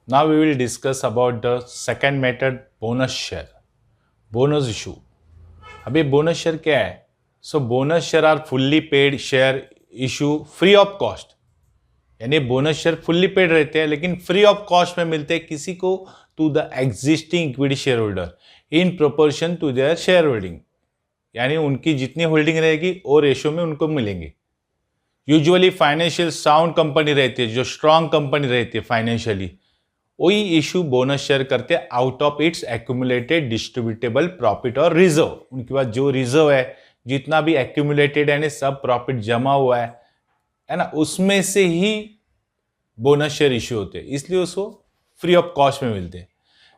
Now we will discuss about the second method, bonus share, bonus issue. अभी bonus share क्या है? So bonus share are fully paid share issue free of cost, यानी bonus share fully paid रहते हैं लेकिन free of cost में मिलते हैं किसी को to the existing equity share holder in proportion to their share holding, यानी उनकी जितनी होल्डिंग रहेगी वो रेशियो में उनको मिलेंगे. यूजुअली फाइनेंशियल साउंड कंपनी रहती है, जो स्ट्रांग कंपनी रहती है फाइनेंशियली, वही इशू बोनस शेयर करते हैं out of its accumulated distributable profit और रिजर्व. उनके पास जो रिजर्व है, जितना भी एक्यूमुलेटेड यानी सब प्रॉफिट जमा हुआ है ना, उसमें से ही बोनस शेयर इशू होते हैं, इसलिए उसको फ्री ऑफ कॉस्ट में मिलते हैं.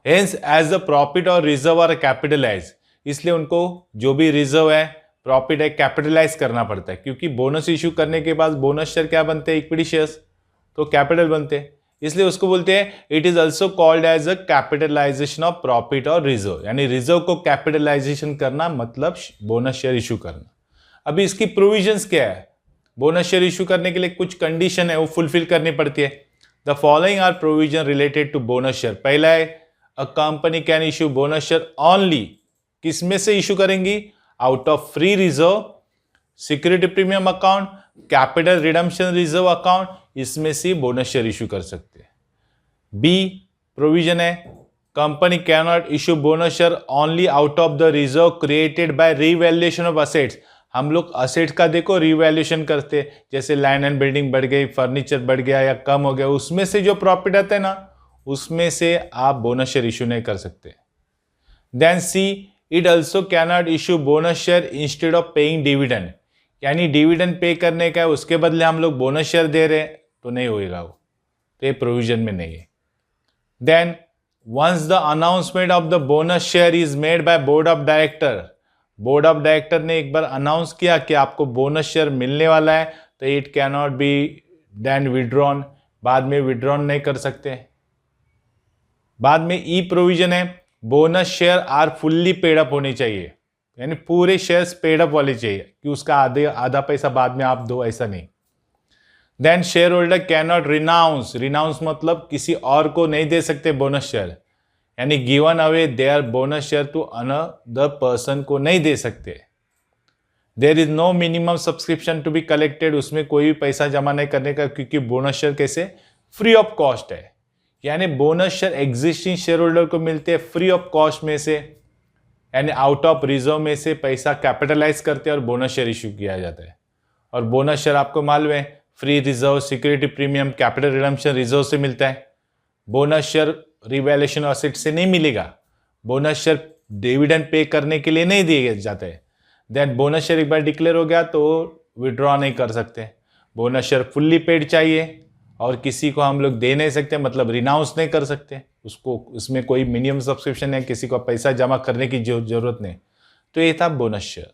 हेंस एज द प्रॉफिट और रिजर्व आर कैपिटलाइज, इसलिए उनको जो भी रिजर्व है, प्रॉफिट है, कैपिटलाइज करना पड़ता है, क्योंकि बोनस इशू करने के बाद बोनस शेयर क्या बनते हैं? इक्विटी शेयर्स, तो कैपिटल बनते हैं, इसलिए उसको बोलते हैं. It is also called as a capitalization of profit और रिजर्व, यानी रिजर्व को कैपिटलाइजेशन करना मतलब बोनस शेयर इशू करना. अभी इसकी प्रोविजंस क्या है? बोनस शेयर इशू करने के लिए कुछ कंडीशन है, वो फुलफिल करनी पड़ती है. The following are provision related to bonus share. पहला है, a company can issue bonus share only, किस में से इशू करेंगी? Out of free reserve, security premium account, capital redemption reserve account, इसमें से बोनस शेयर इशू कर सकते हैं. बी प्रोविजन है, company can not issue bonus share only out of the reserve created by revaluation of assets. हम लोग assets का देखो रिवैल्यूएशन करते हैं, जैसे लैंड एंड बिल्डिंग बढ़ गई, फर्नीचर बढ़ गया या कम हो गया, उसमें से जो प्रॉफिट आता है ना, उसमें से आप बोनस शेयर इशू नहीं कर सकते. Then C, it also can not issue bonus share instead of paying dividend, यानी डिविडेंड पे करने का है, उसके बदले हम लोग बोनस शेयर दे रहे हैं, तो नहीं होएगा वो, तो ये प्रोविजन में नहीं है. Then once the announcement of the bonus share is made by board of director, board of director ने एक बार अनाउंस किया कि आपको बोनस शेयर मिलने वाला है, तो it can not be then withdrawn, बाद में विड्रॉन नहीं कर सकते. बाद में ई प्रोविजन है, bonus share are fully paid up होने चाहिए, यानी पूरे शेयर्स पेड अप वाले चाहिए, कि उसका आधा पैसा बाद में आप दो, ऐसा नहीं. Then share holder can not renounce, renounce मतलब किसी और को नहीं दे सकते बोनस शेयर, यानी given away their bonus share to another person को नहीं दे सकते. There is no minimum subscription to be collected, उसमें कोई भी पैसा जमा नहीं करने का, क्योंकि बोनस शेयर कैसे फ्री ऑफ कॉस्ट है, यानी bonus share existing share holder को मिलते हैं फ्री ऑफ कॉस्ट में से, यानी आउट ऑफ रिजर्व में से पैसा कैपिटलाइज करते हैं और बोनस शेयर इशू किया जाता है. और बोनस शेयर आपको मालूम है free reserve, security premium, capital redemption reserve से मिलता है. बोनस शेयर रिवैल्यूएशन एसेट से नहीं मिलेगा, बोनस शेयर डिविडेंड पे करने के लिए नहीं दिए जाते हैं. देन बोनस शेयर एक बार डिक्लेयर हो गया तो विड्रॉ नहीं कर सकते. बोनस शेयर फुल्ली पेड चाहिए और किसी को हम लोग दे नहीं सकते, मतलब रिनाउंस नहीं कर सकते उसको, उसमें कोई मिनिमम सब्सक्रिप्शन है, किसी को पैसा जमा करने की जरूरत नहीं. तो ये था बोनस शेयर.